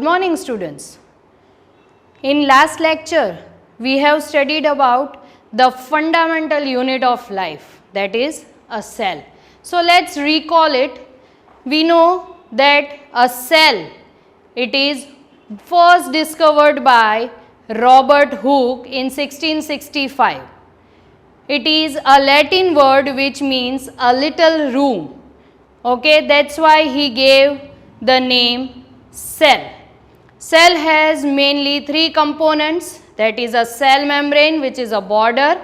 Good morning, students. In last lecture, we have studied about the fundamental unit of life, that is a cell. So let's recall it. We know that a cell, it is first discovered by Robert Hooke in 1665. It is a Latin word which means a little room. Okay, that's why he gave the name cell. Cell has mainly three components, that is a cell membrane which is a border,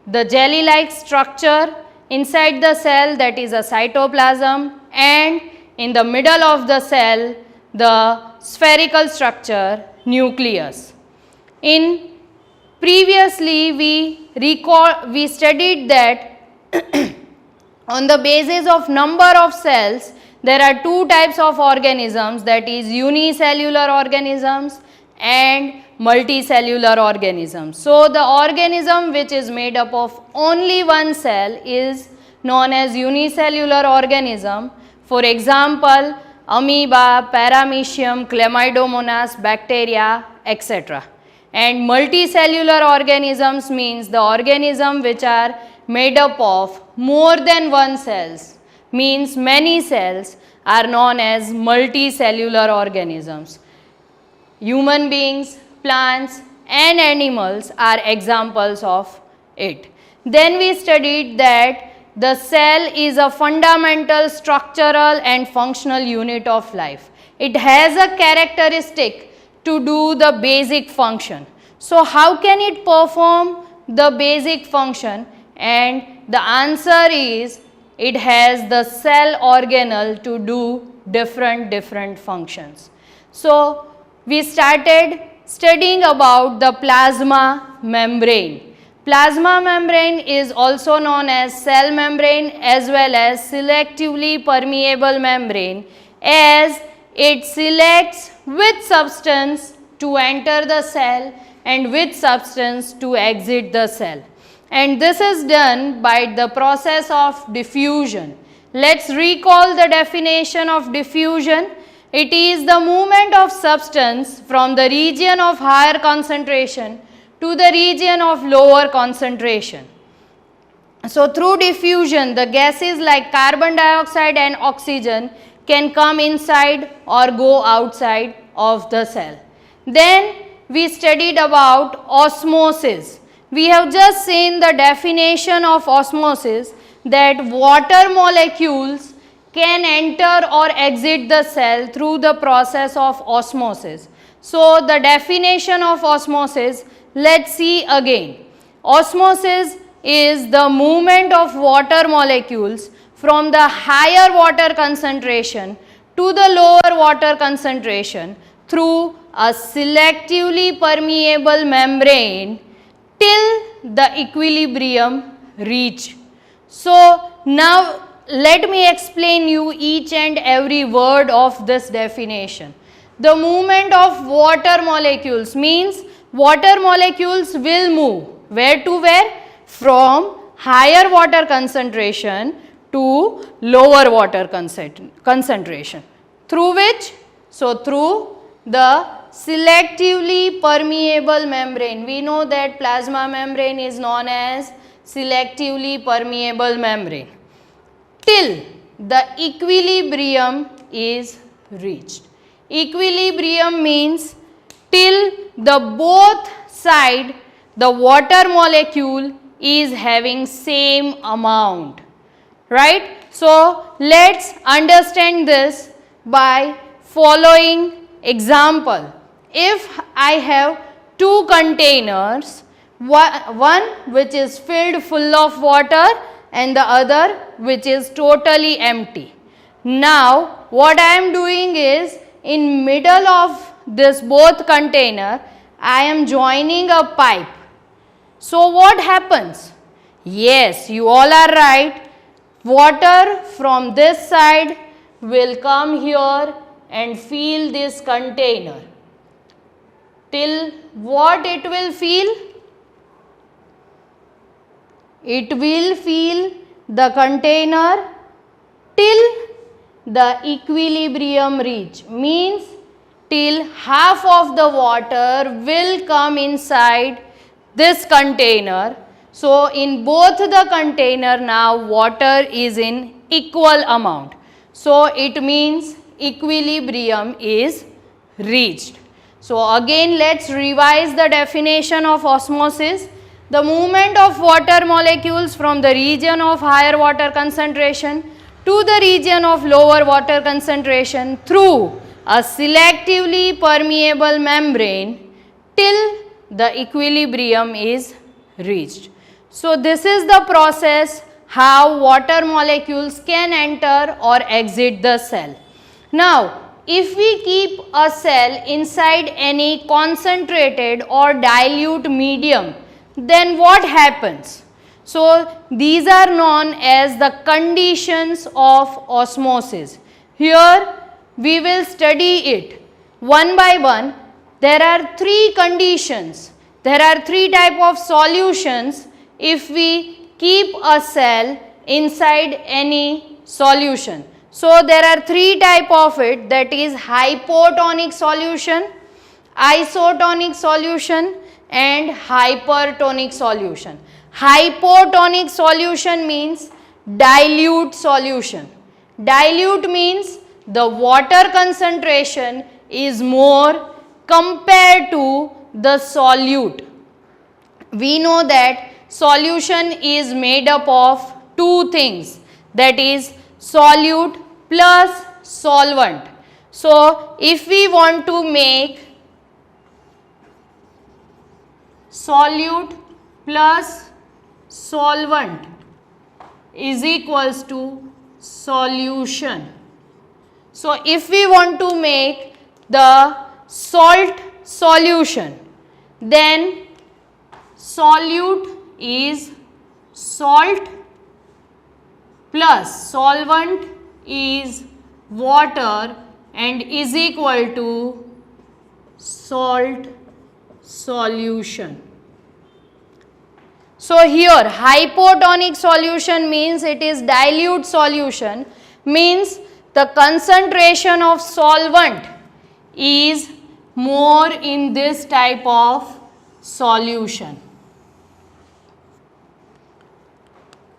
the jelly-like structure inside the cell, that is a cytoplasm, and in the middle of the cell the spherical structure, nucleus. Previously we studied that on the basis of number of cells, there are two types of organisms, that is unicellular organisms and multicellular organisms. So the organism which is made up of only one cell is known as unicellular organism. For example, amoeba, paramecium, chlamydomonas, bacteria, etc. And multicellular organisms means the organism which are made up of more than one cells, means many cells, are known as multicellular organisms. Human beings, plants and animals are examples of it. Then we studied that the cell is a fundamental structural and functional unit of life. It has a characteristic to do the basic function. So how can it perform the basic function? And the answer is it has the cell organelle to do different functions. So we started studying about the plasma membrane. Plasma membrane is also known as cell membrane as well as selectively permeable membrane, as it selects which substance to enter the cell and which substance to exit the cell. And this is done by the process of diffusion. Let's recall the definition of diffusion. It is the movement of substance from the region of higher concentration to the region of lower concentration. So through diffusion, the gases like carbon dioxide and oxygen can come inside or go outside of the cell. Then we studied about osmosis. We have just seen the definition of osmosis, that water molecules can enter or exit the cell through the process of osmosis. So the definition of osmosis, let's see again. Osmosis is the movement of water molecules from the higher water concentration to the lower water concentration through a selectively permeable membrane till the equilibrium reach. So now let me explain you each and every word of this definition. The movement of water molecules means water molecules will move where to where? From higher water concentration to lower water concentration. Through which? So through the selectively permeable membrane. We know that plasma membrane is known as selectively permeable membrane till the equilibrium is reached. Equilibrium means till the both side the water molecule is having same amount, right? So let's understand this by following example. If I have two containers, one which is filled full of water and the other which is totally empty. Now what I am doing is, in middle of this both container, I am joining a pipe. So what happens? Yes, you all are right. Water from this side will come here and fill this container. Till what it will fill? It will fill the container till the equilibrium reach, means till half of the water will come inside this container. So in both the container now water is in equal amount. So it means equilibrium is reached. So again let's revise the definition of osmosis. The movement of water molecules from the region of higher water concentration to the region of lower water concentration through a selectively permeable membrane till the equilibrium is reached. So this is the process how water molecules can enter or exit the cell. Now if we keep a cell inside any concentrated or dilute medium, then what happens? So these are known as the conditions of osmosis. Here we will study it one by one. There are three conditions. There are three types of solutions if we keep a cell inside any solution. So there are three types of it, that is hypotonic solution, isotonic solution and hypertonic solution. Hypotonic solution means dilute solution. Dilute means the water concentration is more compared to the solute. We know that solution is made up of two things, that is solute plus solvent. So if we want to make solute plus solvent is equals to solution. So if we want to make the salt solution, then solute is salt plus solvent is water and is equal to salt solution. So here hypotonic solution means it is dilute solution, means the concentration of solvent is more in this type of solution.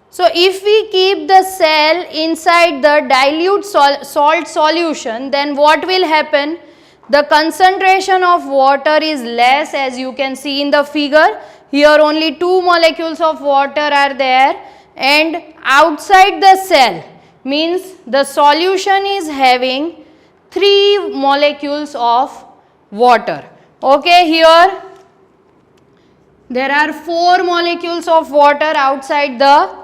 So if we keep the cell inside the dilute salt solution, then what will happen? The concentration of water is less, as you can see in the figure. Here only 2 molecules of water are there, and outside the cell means the solution is having 3 molecules of water. Okay, here there are 4 molecules of water outside the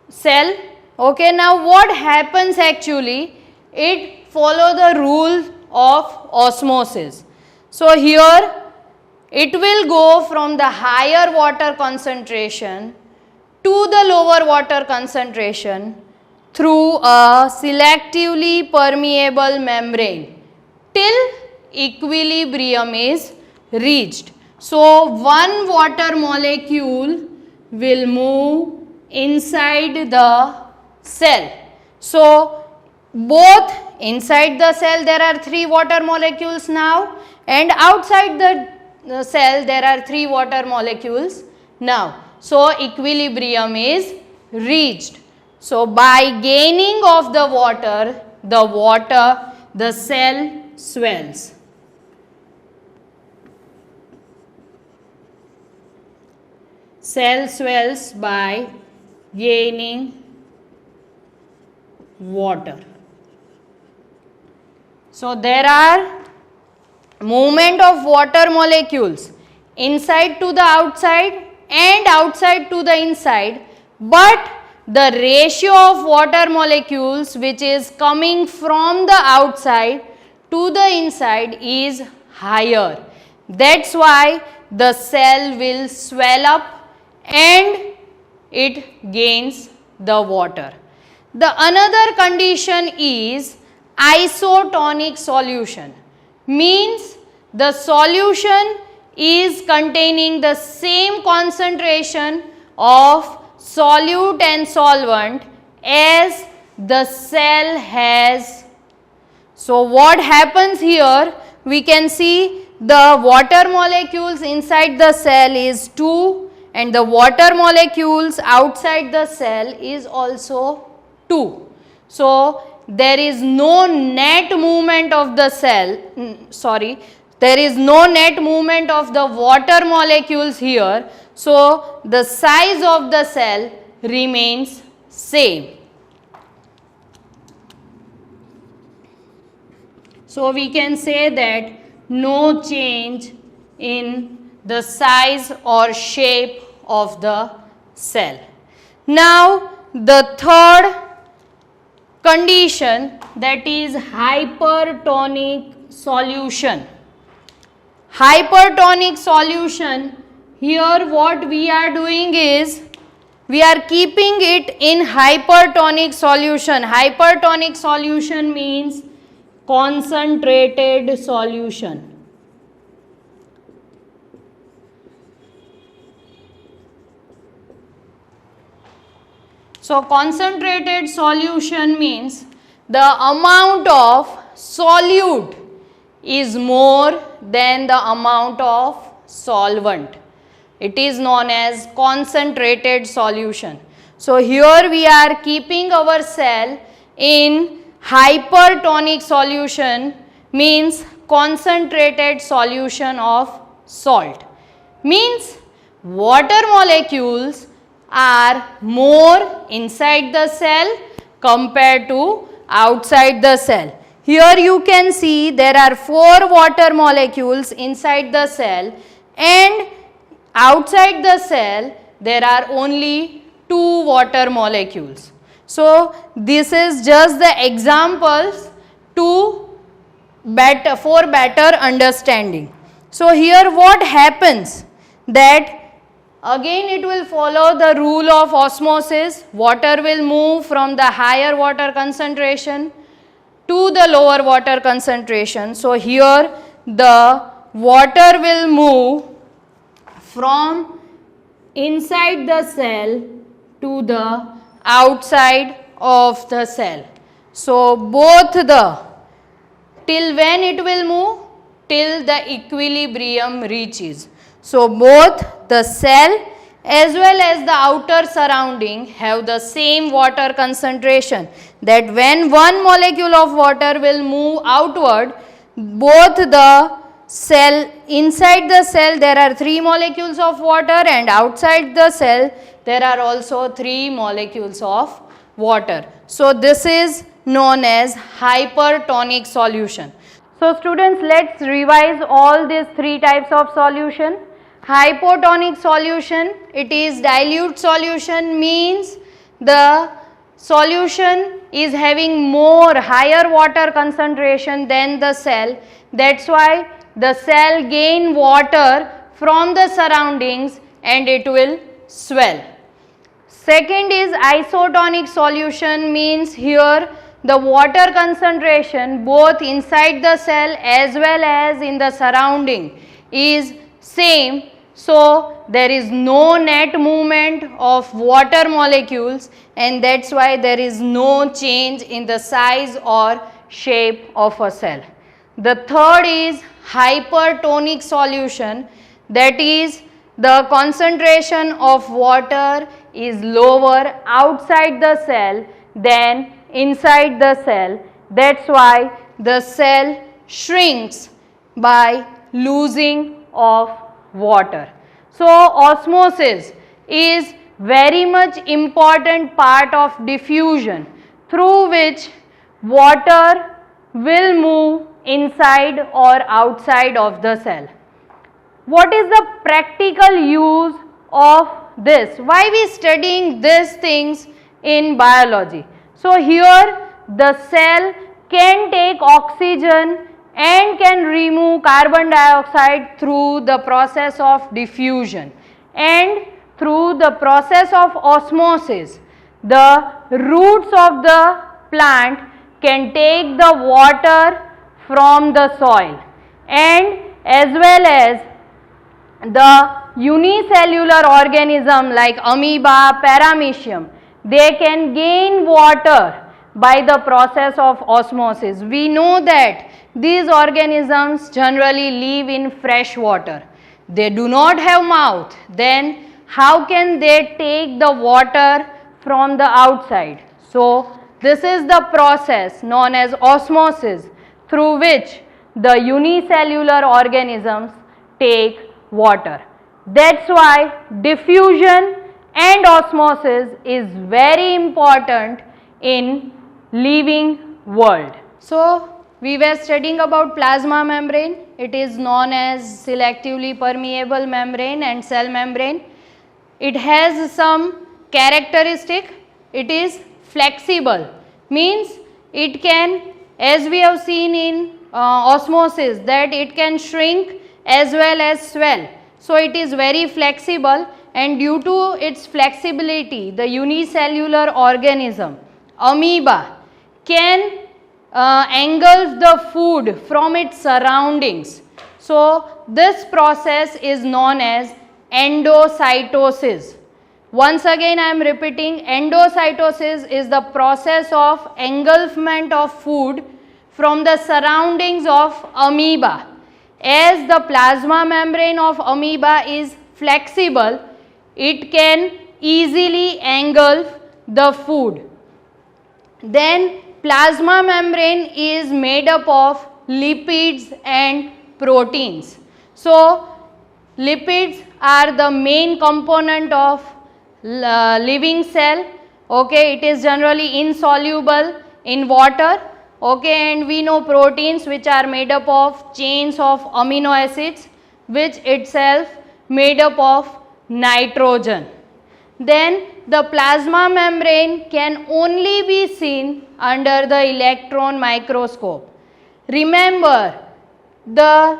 cell. Okay, now what happens actually? It follows the rule of osmosis. So here it will go from the higher water concentration to the lower water concentration through a selectively permeable membrane till equilibrium is reached. So one water molecule will move inside the cell. So both inside the cell there are 3 water molecules now, and outside the cell there are 3 water molecules now. So equilibrium is reached. So by gaining of the water, the cell swells. Cell swells by gaining water. So there are movement of water molecules inside to the outside and outside to the inside, but the ratio of water molecules which is coming from the outside to the inside is higher. That's why the cell will swell up and it gains the water. The another condition is isotonic solution, means the solution is containing the same concentration of solute and solvent as the cell has So what happens here, we can see the water molecules inside the cell is 2 and the water molecules outside the cell is also 2. So there is no net movement of the cell, there is no net movement of the water molecules here. So the size of the cell remains same. So we can say that no change in the size or shape of the cell. Now the third condition, that is hypertonic solution. Hypertonic solution, here what we are doing is we are keeping it in hypertonic solution. Hypertonic solution means concentrated solution. So concentrated solution means the amount of solute is more than the amount of solvent. It is known as concentrated solution. So here we are keeping our cell in hypertonic solution, means concentrated solution of salt. Means water molecules are more inside the cell compared to outside the cell. Here you can see there are 4 water molecules inside the cell and outside the cell there are only 2 water molecules. So this is just the examples for better understanding. So here what happens, that again it will follow the rule of osmosis. Water will move from the higher water concentration to the lower water concentration. So here the water will move from inside the cell to the outside of the cell. So both till when it will move? Till the equilibrium reaches. So both the cell as well as the outer surrounding have the same water concentration, that when one molecule of water will move outward, both the cell, inside the cell there are 3 molecules of water and outside the cell there are also 3 molecules of water. So this is known as hypertonic solution. So students, let's revise all these 3 types of solution. Hypotonic solution, it is dilute solution, means the solution is having more higher water concentration than the cell. That's why the cell gain water from the surroundings and it will swell. Second is isotonic solution, means here the water concentration both inside the cell as well as in the surrounding is same. So there is no net movement of water molecules and that's why there is no change in the size or shape of a cell. The third is hypertonic solution, that is the concentration of water is lower outside the cell than inside the cell. That's why the cell shrinks by losing of water. So osmosis is very much important part of diffusion, through which water will move inside or outside of the cell. What is the practical use of this? Why we studying these things in biology? So here the cell can take oxygen and can remove carbon dioxide through the process of diffusion, and through the process of osmosis the roots of the plant can take the water from the soil, and as well as the unicellular organism like amoeba, paramecium, they can gain water by the process of osmosis. We know that these organisms generally live in fresh water. They do not have mouth. Then how can they take the water from the outside? So this is the process known as osmosis, through which the unicellular organisms take water. That's why diffusion and osmosis is very important in living world. So we were studying about plasma membrane. It is known as selectively permeable membrane and cell membrane. It has some characteristic. It is flexible, means it can, as we have seen in osmosis, that it can shrink as well as swell. So it is very flexible, and due to its flexibility, the unicellular organism, amoeba, can engulf the food from its surroundings. So this process is known as endocytosis. Once again I am repeating, endocytosis is the process of engulfment of food from the surroundings of amoeba. As the plasma membrane of amoeba is flexible, it can easily engulf the food. Then plasma membrane is made up of lipids and proteins. So lipids are the main component of living cell. Okay, it is generally insoluble in water. Okay, and we know proteins, which are made up of chains of amino acids, which itself made up of nitrogen. Then the plasma membrane can only be seen under the electron microscope. Remember that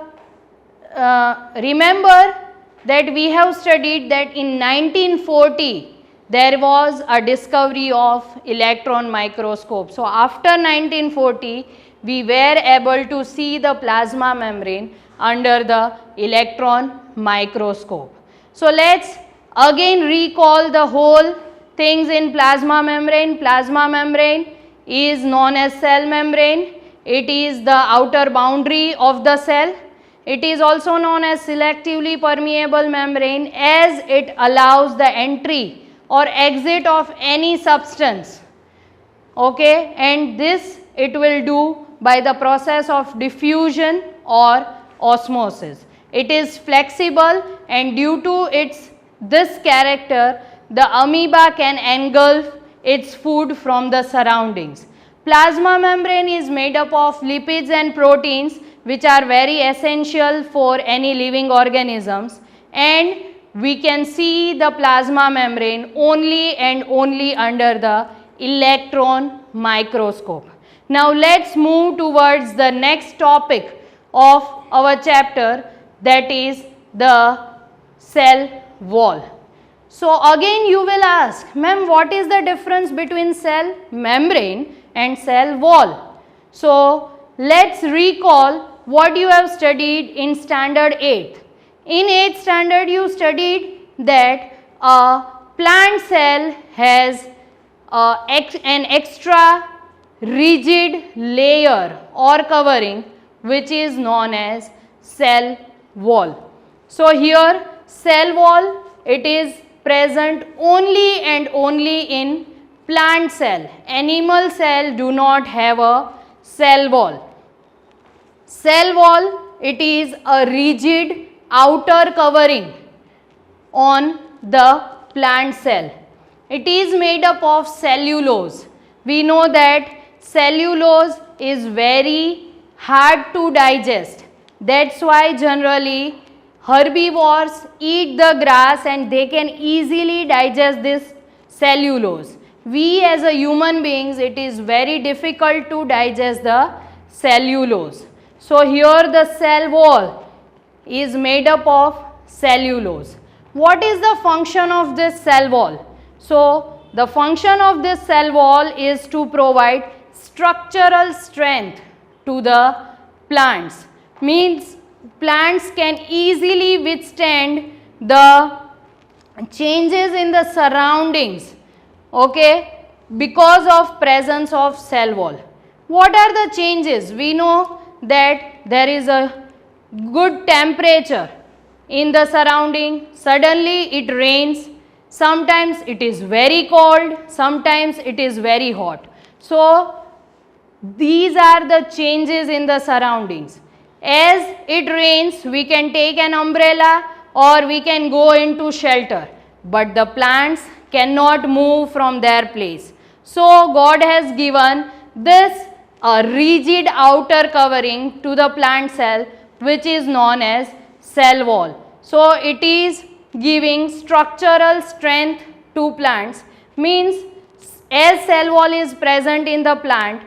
we have studied that in 1940 there was a discovery of electron microscope. So after 1940 we were able to see the plasma membrane under the electron microscope. So let's again recall the whole things in plasma membrane. Plasma membrane is known as cell membrane. It is the outer boundary of the cell. It is also known as selectively permeable membrane, as it allows the entry or exit of any substance. Okay, and this it will do by the process of diffusion or osmosis. It is flexible, and due to this character, the amoeba can engulf its food from the surroundings. Plasma membrane is made up of lipids and proteins, which are very essential for any living organisms, and we can see the plasma membrane only and only under the electron microscope. Now let's move towards the next topic of our chapter, that is the cell wall. So again you will ask, ma'am, what is the difference between cell membrane and cell wall? So let's recall what you have studied in standard 8th. In 8th standard you studied that a plant cell has an extra rigid layer or covering, which is known as cell wall. So here cell wall, it is present only and only in plant cell. Animal cell do not have a cell wall. Cell wall, it is a rigid outer covering on the plant cell. It is made up of cellulose. We know that cellulose is very hard to digest. That's why generally herbivores eat the grass and they can easily digest this cellulose. We as a human beings, it is very difficult to digest the cellulose. So here the cell wall is made up of cellulose. What is the function of this cell wall? So the function of this cell wall is to provide structural strength to the plants. Means plants can easily withstand the changes in the surroundings. Okay, because of presence of cell wall. What are the changes? We know that there is a good temperature in the surrounding. Suddenly it rains. Sometimes it is very cold. Sometimes it is very hot. So these are the changes in the surroundings. As it rains, we can take an umbrella or we can go into shelter. But the plants cannot move from their place. So God has given this rigid outer covering to the plant cell, which is known as cell wall. So it is giving structural strength to plants. Means as cell wall is present in the plant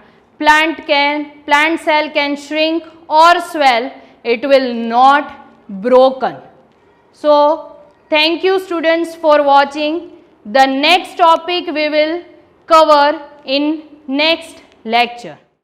cell can shrink or swell, it will not broken. So thank you students for watching. The next topic we will cover in next lecture.